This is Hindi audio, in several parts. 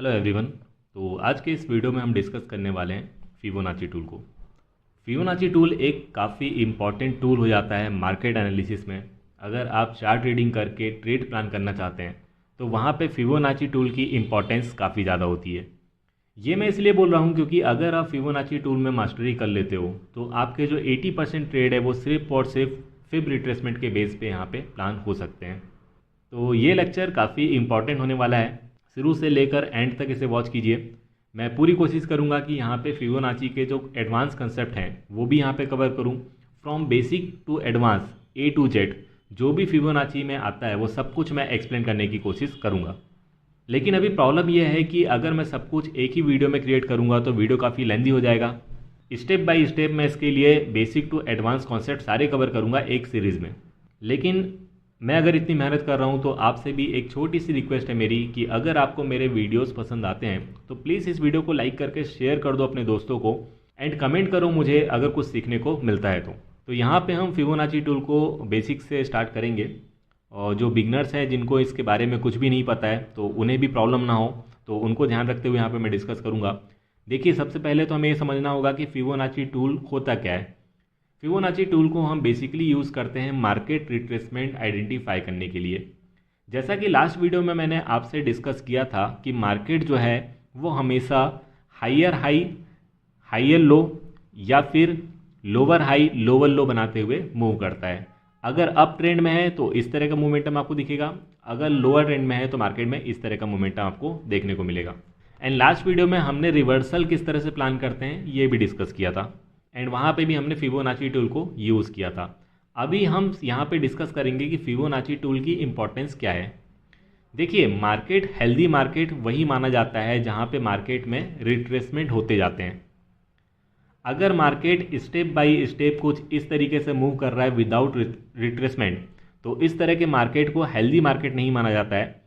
Hello everyone. तो आज के इस वीडियो में हम डिस्कस करने वाले हैं फिबोनाची टूल को। फिबोनाची टूल एक काफ़ी इम्पॉर्टेंट टूल हो जाता है मार्केट एनालिसिस में। अगर आप चार्ट रीडिंग करके ट्रेड प्लान करना चाहते हैं तो वहाँ पे फिबोनाची टूल की इम्पॉर्टेंस काफ़ी ज़्यादा होती है। ये मैं इसलिए बोल रहा हूँ क्योंकि अगर आप फिबोनाची टूल में मास्टरी कर लेते हो तो आपके जो 80% ट्रेड है वो सिर्फ और सिर्फ फिब रिट्रेसमेंट के बेस पे यहाँ पे प्लान हो सकते हैं। तो ये लेक्चर काफ़ी इम्पॉर्टेंट होने वाला है, शुरू से लेकर एंड तक इसे वॉच कीजिए। मैं पूरी कोशिश करूंगा कि यहाँ पे फिबोनाची के जो एडवांस कंसेप्ट हैं वो भी यहाँ पे कवर करूँ, from basic to advance A to Z जो भी फिबोनाची में आता है वो सब कुछ मैं एक्सप्लेन करने की कोशिश करूँगा। लेकिन अभी प्रॉब्लम यह है कि अगर मैं सब कुछ एक ही वीडियो में क्रिएट करूँगा तो वीडियो काफ़ी लेंदी हो जाएगा। स्टेप बाय स्टेप मैं इसके लिए बेसिक टू एडवांस कॉन्सेप्ट सारे कवर करूँगा एक सीरीज़ में। लेकिन मैं अगर इतनी मेहनत कर रहा हूँ तो आपसे भी एक छोटी सी रिक्वेस्ट है मेरी कि अगर आपको मेरे वीडियोस पसंद आते हैं तो प्लीज़ इस वीडियो को लाइक करके शेयर कर दो अपने दोस्तों को, एंड कमेंट करो मुझे अगर कुछ सीखने को मिलता है तो यहाँ पे हम फिबोनाची टूल को बेसिक से स्टार्ट करेंगे। और जो बिगनर्स हैं जिनको इसके बारे में कुछ भी नहीं पता है तो उन्हें भी प्रॉब्लम ना हो तो उनको ध्यान रखते हुए यहाँ पर मैं डिस्कस करूँगा। देखिए, सबसे पहले तो हमें ये समझना होगा कि फिबोनाची टूल होता क्या है। फिबोनाची टूल को हम बेसिकली यूज़ करते हैं मार्केट रिट्रेसमेंट आइडेंटिफाई करने के लिए। जैसा कि लास्ट वीडियो में मैंने आपसे डिस्कस किया था कि मार्केट जो है वो हमेशा हायर हाई हायर लो या फिर लोअर हाई लोअर लो बनाते हुए मूव करता है। अगर अप ट्रेंड में है तो इस तरह का मोमेंटम आपको दिखेगा, अगर लोअर ट्रेंड में है तो मार्केट में इस तरह का मोमेंटम आपको देखने को मिलेगा। एंड लास्ट वीडियो में हमने रिवर्सल किस तरह से प्लान करते हैं ये भी डिस्कस किया था, एंड वहाँ पे भी हमने फिबोनाची टूल को यूज़ किया था। अभी हम यहाँ पे डिस्कस करेंगे कि फिबोनाची टूल की इम्पोर्टेंस क्या है। देखिए, मार्केट हेल्दी मार्केट वही माना जाता है जहाँ पे मार्केट में रिट्रेसमेंट होते जाते हैं। अगर मार्केट स्टेप बाय स्टेप कुछ इस तरीके से मूव कर रहा है विदाउट रिट्रेसमेंट तो इस तरह के मार्केट को हेल्दी मार्केट नहीं माना जाता है,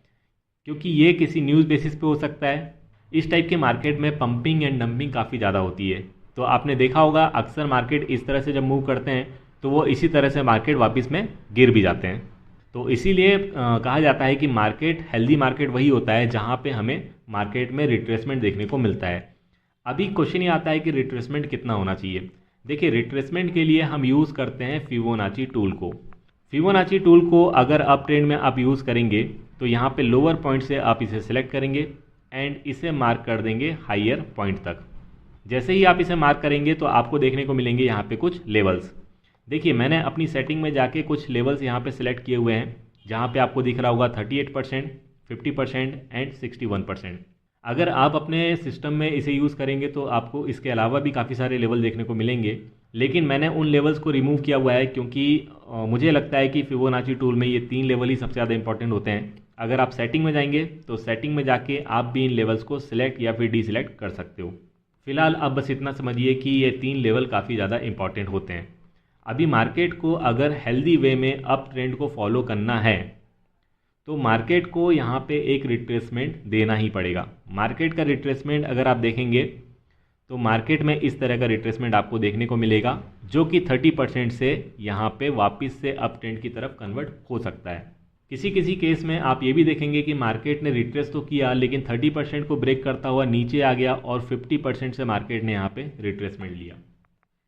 क्योंकि ये किसी न्यूज़ बेसिस पे हो सकता है। इस टाइप के मार्केट में पंपिंग एंड डंपिंग काफ़ी ज़्यादा होती है। तो आपने देखा होगा अक्सर मार्केट इस तरह से जब मूव करते हैं तो वो इसी तरह से मार्केट वापस में गिर भी जाते हैं। तो इसीलिए कहा जाता है कि मार्केट हेल्दी मार्केट वही होता है जहाँ पे हमें मार्केट में रिट्रेसमेंट देखने को मिलता है। अभी क्वेश्चन ये आता है कि रिट्रेसमेंट कितना होना चाहिए। देखिए, रिट्रेसमेंट के लिए हम यूज़ करते हैं फिबोनाची टूल को। फिबोनाची टूल को अगर अप ट्रेंड में आप यूज़ करेंगे तो यहाँ पे लोअर पॉइंट से आप इसे सिलेक्ट करेंगे एंड इसे मार्क कर देंगे हायर पॉइंट तक। जैसे ही आप इसे मार्क करेंगे तो आपको देखने को मिलेंगे यहाँ पे कुछ लेवल्स। देखिए, मैंने अपनी सेटिंग में जाके कुछ लेवल्स यहाँ पे सिलेक्ट किए हुए हैं जहाँ पे आपको दिख रहा होगा 38%, 50% एंड 61%। अगर आप अपने सिस्टम में इसे यूज़ करेंगे तो आपको इसके अलावा भी काफ़ी सारे लेवल देखने को मिलेंगे, लेकिन मैंने उन लेवल्स को रिमूव किया हुआ है क्योंकि मुझे लगता है कि फिबोनाची टूल में ये 3 लेवल ही सबसे ज़्यादा इंपॉर्टेंट होते हैं। अगर आप सेटिंग में जाएंगे तो सेटिंग में जाके आप भी इन लेवल्स को सिलेक्ट या फिर डीसिलेक्ट कर सकते हो। फिलहाल अब बस इतना समझिए कि ये 3 लेवल काफ़ी ज़्यादा इंपॉर्टेंट होते हैं। अभी मार्केट को अगर हेल्दी वे में अप ट्रेंड को फॉलो करना है तो मार्केट को यहाँ पे एक रिट्रेसमेंट देना ही पड़ेगा। मार्केट का रिट्रेसमेंट अगर आप देखेंगे तो मार्केट में इस तरह का रिट्रेसमेंट आपको देखने को मिलेगा जो कि 30% से यहाँ पे वापस से अप ट्रेंड की तरफ कन्वर्ट हो सकता है। किसी किसी केस में आप ये भी देखेंगे कि मार्केट ने रिट्रेस तो किया लेकिन 30% को ब्रेक करता हुआ नीचे आ गया और 50% से मार्केट ने यहाँ पे रिट्रेसमेंट लिया।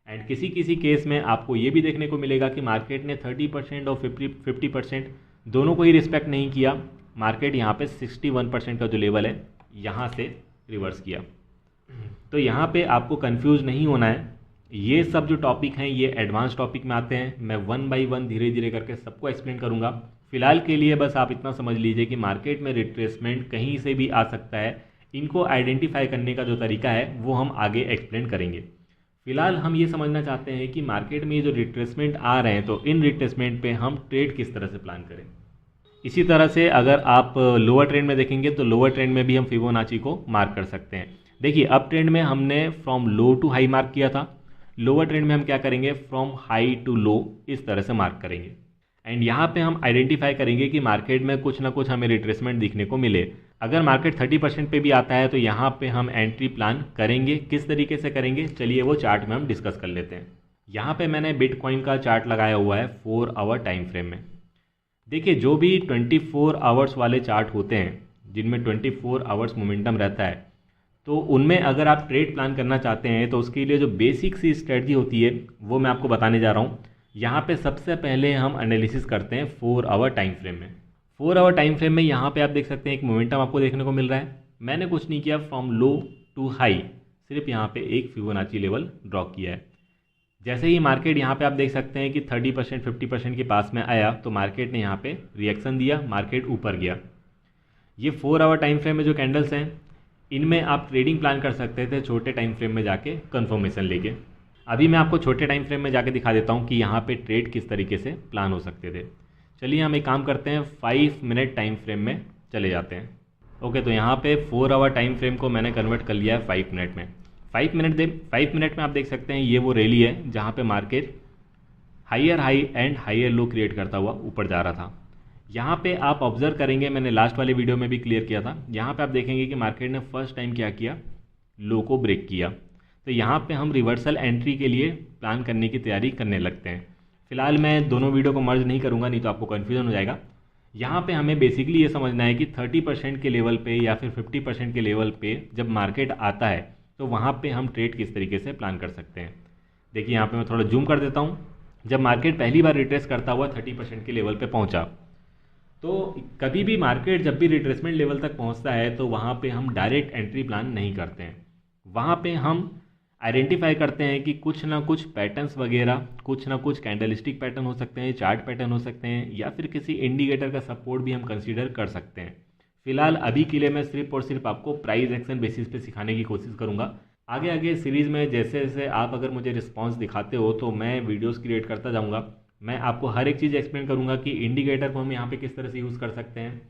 एंड किसी किसी केस में आपको ये भी देखने को मिलेगा कि मार्केट ने 30% और 50% दोनों को ही रिस्पेक्ट नहीं किया। मार्केट यहाँ पे 61% का जो लेवल है यहाँ से रिवर्स किया। तो यहाँ पे आपको कंफ्यूज नहीं होना है। ये सब जो टॉपिक हैं ये एडवांस टॉपिक में आते हैं। मैं 1 बाय 1 धीरे धीरे करके सबको एक्सप्लेन करूँगा। फिलहाल के लिए बस आप इतना समझ लीजिए कि मार्केट में रिट्रेसमेंट कहीं से भी आ सकता है। इनको आइडेंटिफाई करने का जो तरीका है वो हम आगे एक्सप्लेन करेंगे। फिलहाल हम ये समझना चाहते हैं कि मार्केट में ये जो रिट्रेसमेंट आ रहे हैं तो इन रिट्रेसमेंट पे हम ट्रेड किस तरह से प्लान करें। इसी तरह से अगर आप लोअर ट्रेंड में देखेंगे तो लोअर ट्रेंड में भी हम फिबोनाची को मार्क कर सकते हैं। देखिए, अप ट्रेंड में हमने from low to high mark किया था, लोअर ट्रेंड में हम क्या करेंगे, फ्रॉम हाई टू लो इस तरह से मार्क करेंगे। एंड यहाँ पे हम आइडेंटिफाई करेंगे कि मार्केट में कुछ ना कुछ हमें रिट्रेसमेंट दिखने को मिले। अगर मार्केट 30% पे भी आता है तो यहाँ पे हम एंट्री प्लान करेंगे। किस तरीके से करेंगे, चलिए वो चार्ट में हम डिस्कस कर लेते हैं। यहाँ पे मैंने बिटकॉइन का चार्ट लगाया हुआ है 4 आवर टाइम फ्रेम में। देखिए, जो भी 24 आवर्स वाले चार्ट होते हैं जिनमें 24 आवर्स मोमेंटम रहता है, तो उनमें अगर आप ट्रेड प्लान करना चाहते हैं तो उसके लिए जो बेसिक सी स्ट्रेटजी होती है वो मैं आपको बताने जा रहा हूँ। यहाँ पे सबसे पहले हम एनालिसिस करते हैं 4 आवर टाइम फ्रेम में। 4 आवर टाइम फ्रेम में यहाँ पे आप देख सकते हैं एक मोमेंटम आपको देखने को मिल रहा है। मैंने कुछ नहीं किया, फ्रॉम लो टू हाई सिर्फ यहाँ पे एक फिबोनाची लेवल ड्रॉ किया है। जैसे ही मार्केट यहाँ पे आप देख सकते हैं कि 30% 50% के पास में आया तो मार्केट ने यहाँ पे रिएक्शन दिया, मार्केट ऊपर गया। ये 4 आवर टाइम फ्रेम में जो कैंडल्स हैं इनमें आप ट्रेडिंग प्लान कर सकते थे छोटे टाइम फ्रेम में जाके कंफर्मेशन लेके। अभी मैं आपको छोटे टाइम फ्रेम में जाके दिखा देता हूँ कि यहाँ पे ट्रेड किस तरीके से प्लान हो सकते थे। चलिए हम एक काम करते हैं, 5 मिनट टाइम फ्रेम में चले जाते हैं। ओके, तो यहाँ पे 4 आवर टाइम फ्रेम को मैंने कन्वर्ट कर लिया है 5 मिनट में। 5 मिनट में आप देख सकते हैं ये वो रैली है जहाँ पे market higher high and higher low create करता हुआ ऊपर जा रहा था। यहाँ पे आप ऑब्जर्व करेंगे, मैंने लास्ट वाले वीडियो में भी क्लियर किया था, यहाँ पे आप देखेंगे कि मार्केट ने फर्स्ट टाइम क्या किया, लो को ब्रेक किया। तो यहाँ पे हम रिवर्सल एंट्री के लिए प्लान करने की तैयारी करने लगते हैं। फिलहाल मैं दोनों वीडियो को मर्ज नहीं करूँगा, नहीं तो आपको कन्फ्यूजन हो जाएगा। यहाँ पे हमें बेसिकली ये समझना है कि 30% के लेवल पे या फिर 50% के लेवल पे जब मार्केट आता है तो वहाँ पे हम ट्रेड किस तरीके से प्लान कर सकते हैं। देखिए यहाँ पे मैं थोड़ा जूम कर देता हूँ। जब मार्केट पहली बार रिट्रेस करता हुआ 30% के लेवल पे पहुँचा, तो कभी भी मार्केट जब भी रिट्रेसमेंट लेवल तक पहुँचता है तो वहाँ पे हम डायरेक्ट एंट्री प्लान नहीं करते हैं। वहाँ पे हम आइडेंटिफाई करते हैं कि कुछ ना कुछ पैटर्न्स वगैरह, कुछ ना कुछ कैंडलस्टिक पैटर्न हो सकते हैं, चार्ट पैटर्न हो सकते हैं, या फिर किसी इंडिकेटर का सपोर्ट भी हम कंसीडर कर सकते हैं। फिलहाल अभी के लिए मैं सिर्फ और सिर्फ आपको प्राइस एक्शन बेसिस पे सिखाने की कोशिश करूँगा। आगे आगे सीरीज़ में जैसे जैसे आप अगर मुझे रिस्पॉन्स दिखाते हो तो मैं वीडियोज़ क्रिएट करता जाऊँगा। मैं आपको हर एक चीज़ एक्सप्लेन करूँगा कि इंडिकेटर को हम यहाँ पे किस तरह से यूज़ कर सकते हैं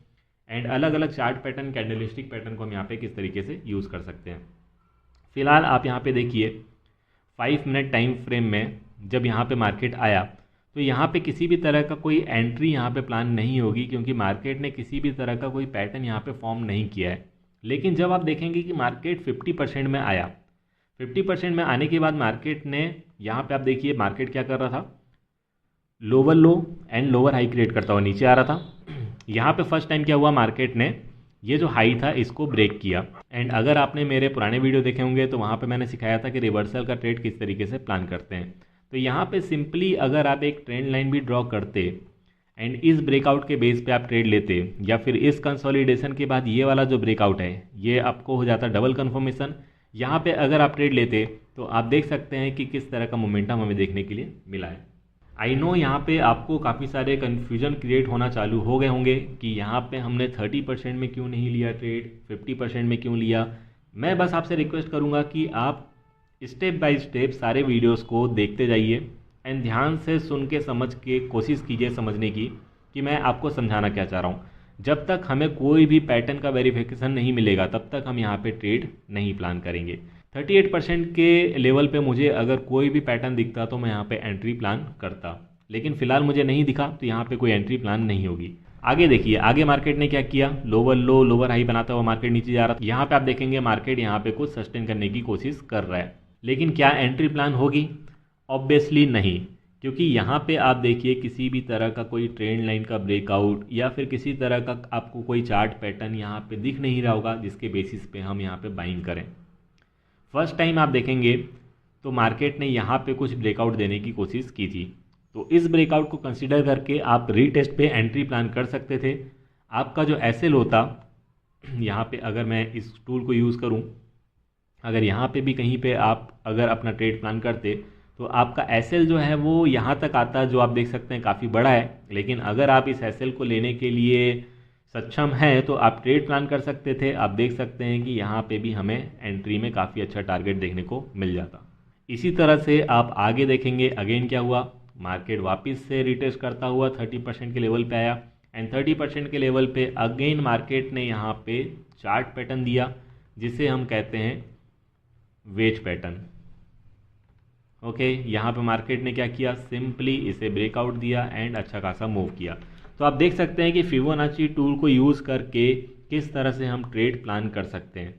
एंड अलग अलग चार्ट पैटर्न, कैंडलस्टिक पैटर्न को हम यहाँ पे किस तरीके से यूज़ कर सकते हैं। फिलहाल आप यहाँ पे देखिए 5 मिनट टाइम फ्रेम में जब यहाँ पे मार्केट आया तो यहाँ पे किसी भी तरह का कोई एंट्री यहाँ पे प्लान नहीं होगी, क्योंकि मार्केट ने किसी भी तरह का कोई पैटर्न यहाँ पे फॉर्म नहीं किया है। लेकिन जब आप देखेंगे कि मार्केट 50% में आया, 50% में आने के बाद मार्केट ने यहाँ पे आप देखिए मार्केट क्या कर रहा था, lower low and lower high create करता हुआ नीचे आ रहा था। यहाँ पे फर्स्ट टाइम क्या हुआ, मार्केट ने ये जो हाई था इसको ब्रेक किया। एंड अगर आपने मेरे पुराने वीडियो देखे होंगे तो वहाँ पे मैंने सिखाया था कि रिवर्सल का ट्रेड किस तरीके से प्लान करते हैं। तो यहाँ पे सिंपली अगर आप एक ट्रेंड लाइन भी ड्रॉ करते एंड इस ब्रेकआउट के बेस पे आप ट्रेड लेते, या फिर इस कंसोलिडेशन के बाद ये वाला जो ब्रेकआउट है ये आपको हो जाता डबल कन्फर्मेशन, यहाँ पे अगर आप ट्रेड लेते तो आप देख सकते हैं कि किस तरह का मोमेंटम हमें देखने के लिए मिला है। आई नो यहाँ पे आपको काफ़ी सारे कन्फ्यूजन क्रिएट होना चालू हो गए होंगे कि यहाँ पे हमने 30% में क्यों नहीं लिया ट्रेड, 50% में क्यों लिया। मैं बस आपसे रिक्वेस्ट करूँगा कि आप स्टेप बाय स्टेप सारे वीडियोस को देखते जाइए एंड ध्यान से सुन के समझ के कोशिश कीजिए समझने की कि मैं आपको समझाना क्या चाह रहा हूँ। जब तक हमें कोई भी पैटर्न का वेरिफिकेशन नहीं मिलेगा तब तक हम यहाँ पे ट्रेड नहीं प्लान करेंगे। 38% के लेवल पे मुझे अगर कोई भी पैटर्न दिखता तो मैं यहाँ पे एंट्री प्लान करता, लेकिन फिलहाल मुझे नहीं दिखा तो यहाँ पे कोई एंट्री प्लान नहीं होगी। आगे देखिए, आगे मार्केट ने क्या किया, लोअर लो लोअर हाई बनाता हुआ मार्केट नीचे जा रहा था। यहाँ पे आप देखेंगे मार्केट यहाँ पे कुछ सस्टेन करने की कोशिश कर रहा है, लेकिन क्या एंट्री प्लान होगी? ऑब्वियसली नहीं, क्योंकि यहाँ पे आप देखिए किसी भी तरह का कोई ट्रेंड लाइन का ब्रेकआउट या फिर किसी तरह का आपको कोई चार्ट पैटर्न यहाँ पे दिख नहीं रहा होगा जिसके बेसिस पे हम यहाँ पे बाइंग करें। फर्स्ट टाइम आप देखेंगे तो मार्केट ने यहाँ पे कुछ ब्रेकआउट देने की कोशिश की थी, तो इस ब्रेकआउट को कंसीडर करके आप रीटेस्ट पे एंट्री प्लान कर सकते थे। आपका जो एसएल होता, यहाँ पे अगर मैं इस टूल को यूज़ करूँ, अगर यहाँ पे भी कहीं पे आप अगर अपना ट्रेड प्लान करते तो आपका एसएल जो है वो यहाँ तक आता, जो आप देख सकते हैं काफ़ी बड़ा है। लेकिन अगर आप इस एसएल को लेने के लिए सक्षम है तो आप ट्रेड प्लान कर सकते थे। आप देख सकते हैं कि यहाँ पे भी हमें एंट्री में काफ़ी अच्छा टारगेट देखने को मिल जाता। इसी तरह से आप आगे देखेंगे, अगेन क्या हुआ, मार्केट वापस से रिटेस्ट करता हुआ 30% के लेवल पे आया एंड 30% के लेवल पे अगेन मार्केट ने यहाँ पे चार्ट पैटर्न दिया जिसे हम कहते हैं वेज पैटर्न। ओके, यहाँ पे मार्केट ने क्या किया, सिंपली इसे ब्रेकआउट दिया एंड अच्छा खासा मूव किया। तो आप देख सकते हैं कि फिबोनाची टूल को यूज़ करके किस तरह से हम ट्रेड प्लान कर सकते हैं।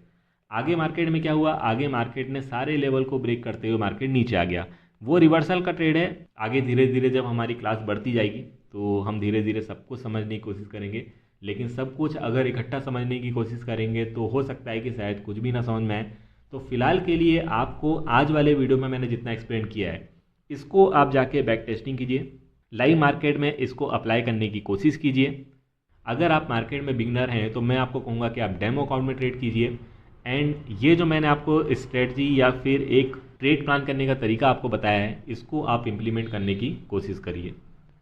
आगे मार्केट में क्या हुआ, आगे मार्केट ने सारे लेवल को ब्रेक करते हुए मार्केट नीचे आ गया। वो रिवर्सल का ट्रेड है। आगे धीरे धीरे जब हमारी क्लास बढ़ती जाएगी तो हम धीरे धीरे सबको समझने की कोशिश करेंगे लेकिन सब कुछ अगर इकट्ठा समझने की कोशिश करेंगे तो हो सकता है कि शायद कुछ भी ना समझ में आए। तो फिलहाल के लिए आपको आज वाले वीडियो में मैंने जितना एक्सप्लेन किया है इसको आप जाके बैक टेस्टिंग कीजिए, लाइव मार्केट में इसको अप्लाई करने की कोशिश कीजिए। अगर आप मार्केट में बिगनर हैं तो मैं आपको कहूँगा कि आप डेमो अकाउंट में ट्रेड कीजिए। एंड ये जो मैंने आपको स्ट्रेटजी या फिर एक ट्रेड प्लान करने का तरीका आपको बताया है, इसको आप इम्प्लीमेंट करने की कोशिश करिए।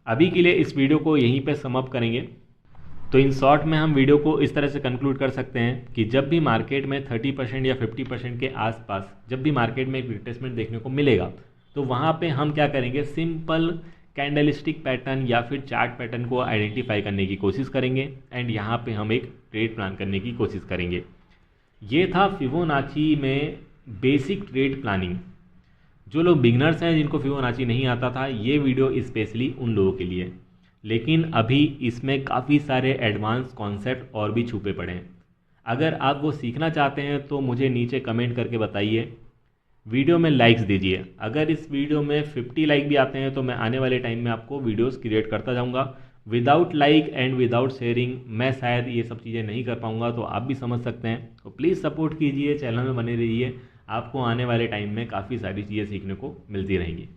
अभी के लिए इस वीडियो को यहीं पे सम अप करेंगे। तो इन शॉर्ट में हम वीडियो को इस तरह से कंक्लूड कर सकते हैं कि जब भी मार्केट में 30% या 50% के आसपास जब भी मार्केट में एक रिट्रेसमेंट देखने को मिलेगा तो वहाँ पे हम क्या करेंगे, सिंपल कैंडलस्टिक पैटर्न या फिर चार्ट पैटर्न को आइडेंटिफाई करने की कोशिश करेंगे एंड यहाँ पे हम एक ट्रेड प्लान करने की कोशिश करेंगे। ये था फिबोनाची में बेसिक ट्रेड प्लानिंग। जो लोग बिगनर्स हैं जिनको फिबोनाची नहीं आता था, ये वीडियो स्पेशली उन लोगों के लिए। लेकिन अभी इसमें काफ़ी सारे एडवांस कॉन्सेप्ट और भी छुपे पड़े हैं। अगर आप वो सीखना चाहते हैं तो मुझे नीचे कमेंट करके बताइए, वीडियो में लाइक्स दीजिए। अगर इस वीडियो में 50 लाइक भी आते हैं तो मैं आने वाले टाइम में आपको वीडियोस क्रिएट करता जाऊंगा। Without like and without sharing मैं शायद ये सब चीज़ें नहीं कर पाऊंगा, तो आप भी समझ सकते हैं। तो प्लीज़ सपोर्ट कीजिए, चैनल में बने रहिए, आपको आने वाले टाइम में काफ़ी सारी चीज़ें सीखने को मिलती रहेंगी।